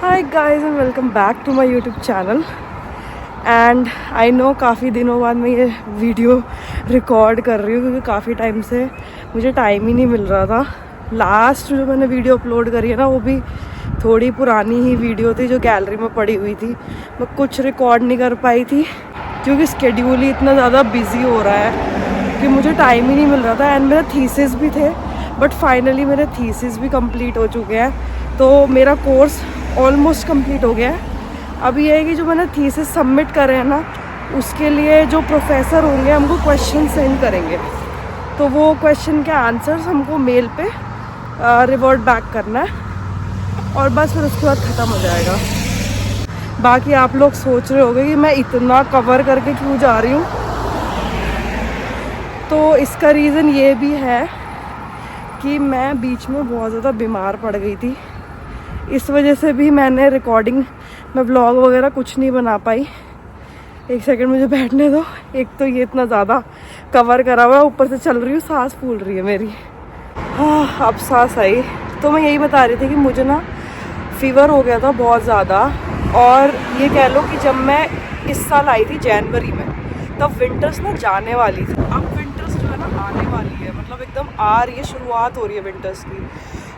Hi guys and welcome back to my YouTube channel. And I know काफ़ी दिनों बाद मैं ये वीडियो रिकॉर्ड कर रही हूँ क्योंकि काफ़ी टाइम से मुझे टाइम ही नहीं मिल रहा था। लास्ट जो मैंने वीडियो अपलोड करी है ना, वो भी थोड़ी पुरानी ही वीडियो थी जो गैलरी में पड़ी हुई थी। मैं कुछ रिकॉर्ड नहीं कर पाई थी क्योंकि स्केड्यूल ही इतना ज़्यादा बिजी हो रहा है कि मुझे टाइम ही नहीं मिल रहा था। एंड मेरा थीसिस भी थे, बट फाइनली मेरे थीसिस भी कंप्लीट हो चुके हैं, तो मेरा कोर्स ऑलमोस्ट कंप्लीट हो गया है। अब ये है कि जो मैंने थीसिस सबमिट करे हैं ना, उसके लिए जो प्रोफेसर होंगे हमको क्वेश्चन सेंड करेंगे, तो वो क्वेश्चन के आंसर्स हमको मेल पे रिवर्ट बैक करना है और बस फिर उसके बाद ख़त्म हो जाएगा। बाकी आप लोग सोच रहे होंगे कि मैं इतना कवर करके क्यों जा रही हूँ, तो इसका रीज़न ये भी है कि मैं बीच में बहुत ज़्यादा बीमार पड़ गई थी। इस वजह से भी मैंने रिकॉर्डिंग में व्लॉग वगैरह कुछ नहीं बना पाई। एक सेकंड मुझे बैठने दो। एक तो ये इतना ज़्यादा कवर करा हुआ है, ऊपर से चल रही हूँ, सांस फूल रही है मेरी। हाँ, अब सांस आई। तो मैं यही बता रही थी कि मुझे ना फीवर हो गया था बहुत ज़्यादा, और ये कह लो कि जब मैं इस साल आई थी जनवरी में, तब विंटर्स ना जाने वाली थी। अब विंटर्स जो है ना आने वाली है, मतलब एकदम आ रही है, शुरुआत हो रही है विंटर्स की।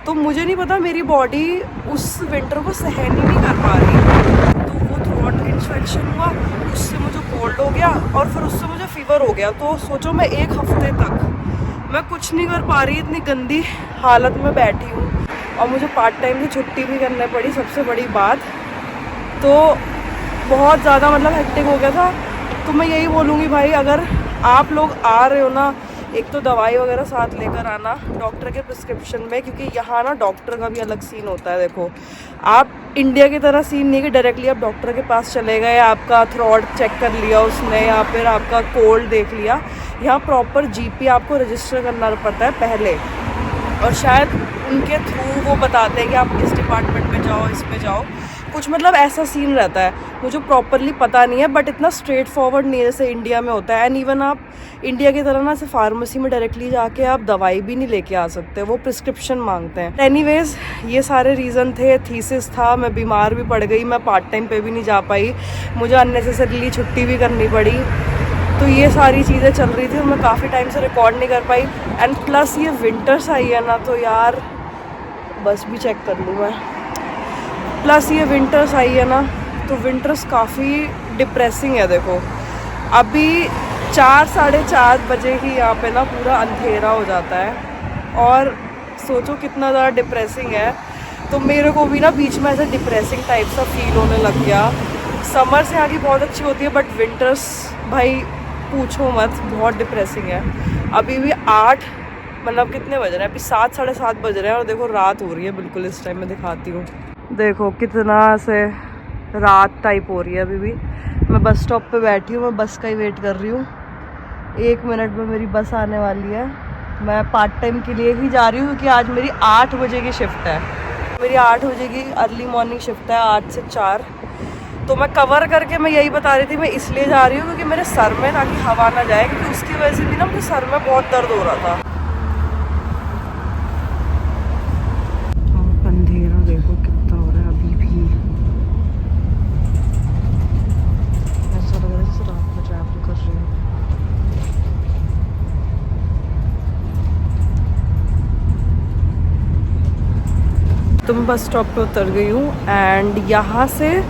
तो मुझे नहीं पता, मेरी बॉडी उस विंटर को सहन ही नहीं कर पा रही, तो वो थ्रोट इन्फेक्शन हुआ, उससे मुझे कोल्ड हो गया और फिर उससे मुझे फीवर हो गया। तो सोचो मैं एक हफ्ते तक मैं कुछ नहीं कर पा रही, इतनी गंदी हालत में बैठी हूँ, और मुझे पार्ट टाइम की छुट्टी भी करनी पड़ी, सबसे बड़ी बात। तो बहुत ज़्यादा मतलब हेक्टिक हो गया था। तो मैं यही बोलूँगी भाई, अगर आप लोग आ रहे हो ना, एक तो दवाई वगैरह साथ लेकर आना डॉक्टर के प्रिस्क्रिप्शन में, क्योंकि यहाँ ना डॉक्टर का भी अलग सीन होता है। देखो, आप इंडिया की तरह सीन नहीं कि डायरेक्टली आप डॉक्टर के पास चले गए, आपका थ्रोट चेक कर लिया उसने या फिर आपका कोल्ड देख लिया। यहाँ प्रॉपर जीपी आपको रजिस्टर करना पड़ता है पहले, और शायद उनके थ्रू वो बताते हैं कि आप इस डिपार्टमेंट में जाओ, इस पे जाओ, कुछ मतलब ऐसा सीन रहता है। मुझे प्रॉपरली पता नहीं है, बट इतना स्ट्रेट फॉरवर्ड नहीं है जैसे इंडिया में होता है। एंड इवन आप इंडिया की तरह ना ऐसे फार्मेसी में डायरेक्टली जाके आप दवाई भी नहीं लेके आ सकते, वो प्रिस्क्रिप्शन मांगते हैं। एनीवेज, ये सारे रीज़न थे, थीसिस था, मैं बीमार भी पड़ गई, मैं पार्ट टाइम पे भी नहीं जा पाई, मुझे अननेसेसरीली छुट्टी भी करनी पड़ी। तो ये सारी चीज़ें चल रही थी और मैं काफ़ी टाइम से रिकॉर्ड नहीं कर पाई। एंड प्लस ये विंटर्स आई है ना, तो यार बस भी चेक कर लूँ मैं। प्लस ये विंटर्स आई है ना, तो विंटर्स काफ़ी डिप्रेसिंग है। देखो, अभी 4-4:30 बजे ही यहाँ पे ना पूरा अंधेरा हो जाता है, और सोचो कितना ज़्यादा डिप्रेसिंग है। तो मेरे को भी ना बीच में ऐसा डिप्रेसिंग टाइप सा फील होने लग गया। समर से यहाँ की बहुत अच्छी होती है, बट विंटर्स भाई पूछो मत, बहुत डिप्रेसिंग है। अभी भी 8 मतलब कितने बज रहे हैं, अभी 7-7:30 बज रहे हैं, और देखो रात हो रही है बिल्कुल। इस टाइम में दिखाती हूँ, देखो कितना से रात टाइप हो रही है। अभी भी मैं बस स्टॉप पे बैठी हूँ, मैं बस का ही वेट कर रही हूँ। 1 मिनट में मेरी बस आने वाली है। मैं पार्ट टाइम के लिए ही जा रही हूँ क्योंकि आज मेरी 8 बजे की शिफ्ट है। मेरी 8 बजे की अर्ली मॉर्निंग शिफ्ट है, 8 से 4। तो मैं कवर करके मैं यही बता रही थी, मैं इसलिए जा रही हूँ क्योंकि मेरे सर में ताकि हवा ना जाए, क्योंकि उसकी वजह से भी ना मुझे सर में बहुत दर्द हो रहा था। अंधेरा देखो कितना हो रहा है अभी भी, ऐसा लग रहा है जैसे रात में ट्रैवल कर रही हूँ। तो मैं बस स्टॉप पे उतर गई हूँ, एंड यहाँ से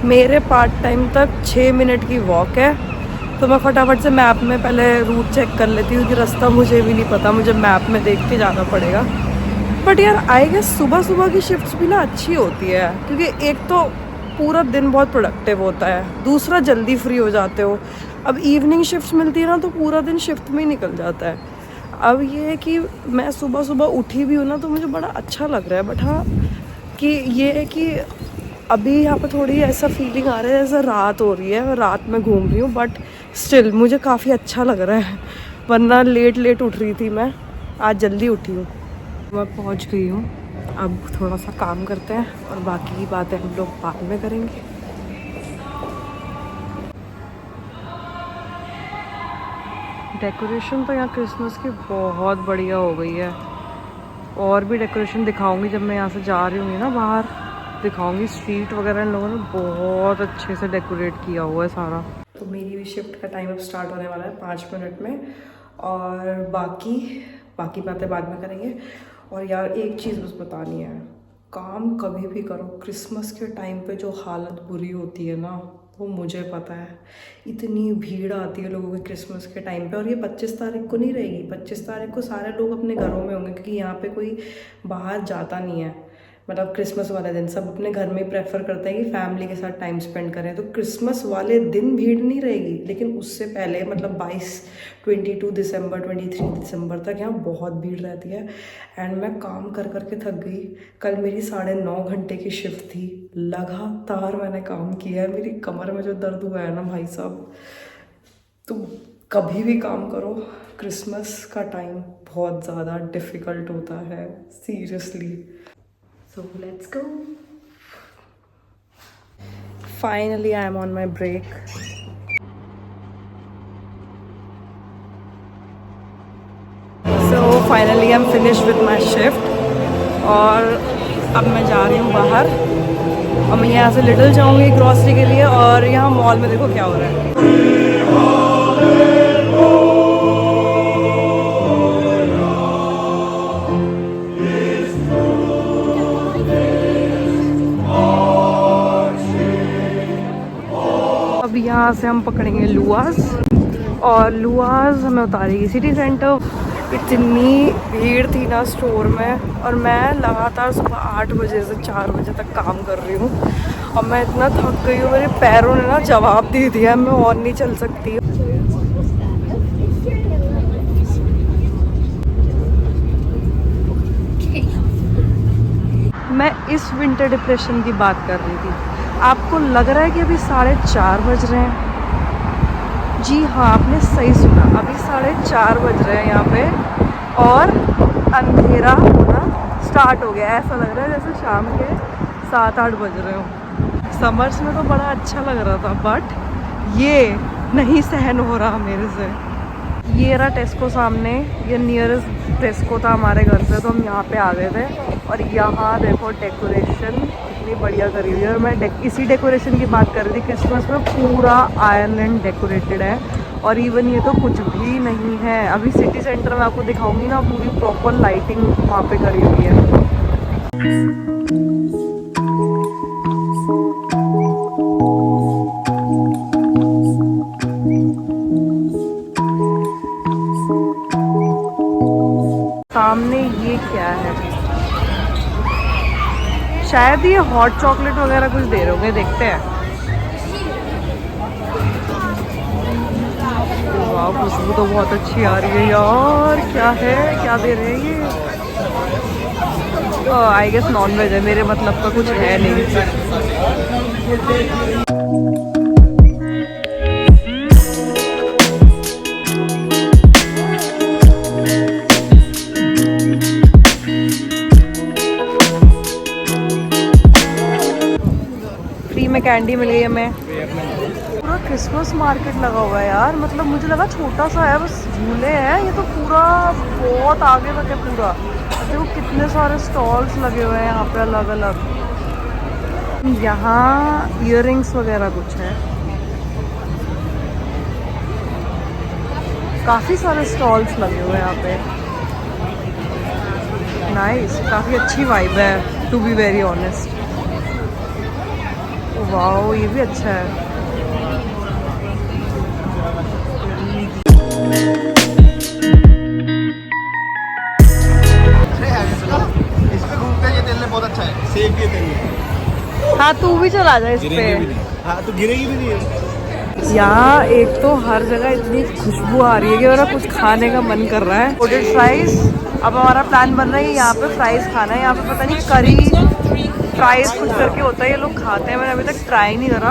मेरे पार्ट टाइम तक 6 मिनट की वॉक है। तो मैं फटाफट से मैप में पहले रूट चेक कर लेती हूँ कि रास्ता मुझे भी नहीं पता, मुझे मैप में देख के जाना पड़ेगा। बट यार आई गेस सुबह सुबह की शिफ्ट्स भी ना अच्छी होती है, क्योंकि एक तो पूरा दिन बहुत प्रोडक्टिव होता है, दूसरा जल्दी फ्री हो जाते हो। अब इवनिंग शिफ्ट मिलती है ना, तो पूरा दिन शिफ्ट में ही निकल जाता है। अब ये है कि मैं सुबह सुबह उठी भी हूँ ना, तो मुझे बड़ा अच्छा लग रहा है। बट हाँ, कि ये है कि अभी यहाँ पर थोड़ी ऐसा फीलिंग आ रहा है जैसे रात हो रही है, रात में घूम रही हूँ, बट स्टिल मुझे काफ़ी अच्छा लग रहा है। वरना लेट उठ रही थी मैं, आज जल्दी उठी हूँ। मैं पहुँच गई हूँ। अब थोड़ा सा काम करते हैं और बाकी की बातें हम लोग बाद में करेंगे। डेकोरेशन तो यहाँ क्रिसमस की बहुत बढ़िया हो गई है, और भी डेकोरेशन दिखाऊंगी जब मैं यहाँ से जा रही हूँ ना बाहर। दिखाऊंगी। स्ट्रीट वगैरह इन लोगों ने बहुत अच्छे से डेकोरेट किया हुआ है सारा। तो मेरी भी शिफ्ट का टाइम अब स्टार्ट होने वाला है 5 मिनट में, और बाकी बातें बाद में करेंगे। और यार एक चीज़ बस बतानी है, काम कभी भी करो, क्रिसमस के टाइम पे जो हालत बुरी होती है ना, वो मुझे पता है। इतनी भीड़ आती है लोगों की क्रिसमस के टाइम पे, और ये 25 तारीख को नहीं रहेगी। 25 तारीख को सारे लोग अपने घरों में होंगे, क्योंकि यहाँ पे कोई बाहर जाता नहीं है। मतलब क्रिसमस वाले दिन सब अपने घर में ही प्रेफर करते हैं कि फैमिली के साथ टाइम स्पेंड करें। तो क्रिसमस वाले दिन भीड़ नहीं रहेगी, लेकिन उससे पहले मतलब 22 दिसंबर 23 दिसंबर तक यहाँ बहुत भीड़ रहती है। एंड मैं काम कर करके थक गई। कल मेरी 9.5 घंटे की शिफ्ट थी, लगातार मैंने काम किया है। मेरी कमर में जो दर्द हुआ है ना भाई साहब। तो कभी भी काम करो, क्रिसमस का टाइम बहुत ज़्यादा डिफ़िकल्ट होता है, seriously. So let's go. Finally, I am on my break. So finally, I'm finished with my shift. और अब मैं जा रही हूँ बाहर। अब मैं यहाँ से लिटिल जाऊँगी ग्रॉसरी के लिए, और यहाँ मॉल में देखो क्या हो रहा है। अब यहाँ से हम पकड़ेंगे लुआस, और लुआस हमें उतारेगी सिटी सेंटर। इतनी भीड़ थी ना स्टोर में, और मैं लगातार सुबह 8 बजे से 4 बजे तक काम कर रही हूँ। और मैं इतना थक गई हूँ, मेरे पैरों ने ना जवाब दे दिया, मैं और नहीं चल सकती। मैं इस विंटर डिप्रेशन की बात कर रही थी। आपको लग रहा है कि अभी 4:30 बज रहे हैं? जी हाँ, आपने सही सुना, अभी 4:30 बज रहे हैं यहाँ पे, और अंधेरा होना स्टार्ट हो गया है। ऐसा लग रहा है जैसे शाम के 7-8 बज रहे हो। समर्स में तो बड़ा अच्छा लग रहा था, बट ये नहीं सहन हो रहा मेरे से। ये रहा टेस्को सामने, ये नियरेस्ट टेस्को था हमारे घर से, तो हम यहाँ पे आ गए थे। और यहाँ देखो डेकोरेशन कितनी बढ़िया करी हुई है। और मैं इसी डेकोरेशन की बात कर रही थी। क्रिसमस में पूरा आयरलैंड डेकोरेटेड है, और इवन ये तो कुछ भी नहीं है। अभी सिटी सेंटर में आपको दिखाऊंगी ना, पूरी प्रॉपर लाइटिंग वहाँ पे करी हुई है। सामने ये क्या है? शायद ये हॉट चॉकलेट वगैरह कुछ दे रहे होंगे, देखते हैं। वाह, खुशबू तो बहुत अच्छी आ रही है यार। क्या है, क्या दे रहे हैं ये? आई गेस नॉन वेज है, मेरे मतलब का कुछ है नहीं। में कैंडी मिल गई हमें। पूरा क्रिसमस मार्केट लगा हुआ है यार। मतलब मुझे लगा छोटा सा है, बस झूले हैं। ये तो पूरा बहुत आगे तक है पूरा। देखो कितने सारे स्टॉल्स लगे हुए हैं यहाँ पे अलग अलग। यहाँ इयररिंग्स वगैरह कुछ है, काफ़ी सारे स्टॉल्स लगे हुए हैं यहाँ पे। नाइस, काफ़ी अच्छी वाइब है to be very honest. Wow, ये भी अच्छा है। इसमें घूमते ये तेल बहुत अच्छा है, सेफ ये तेल। हाँ, तू भी चला जा इस पे। हाँ, तो गिरेगी भी नहीं। यहाँ एक तो हर जगह इतनी खुशबू आ रही है कि मेरा कुछ खाने का मन कर रहा है। Coated fries. अब हमारा प्लान बन रहा है यहाँ पे फ्राइज खाना है। यहाँ पे पता नहीं करी फ्राइज कुछ करके होता है, ये लोग खाते हैं। मैंने अभी तक ट्राई नहीं करा।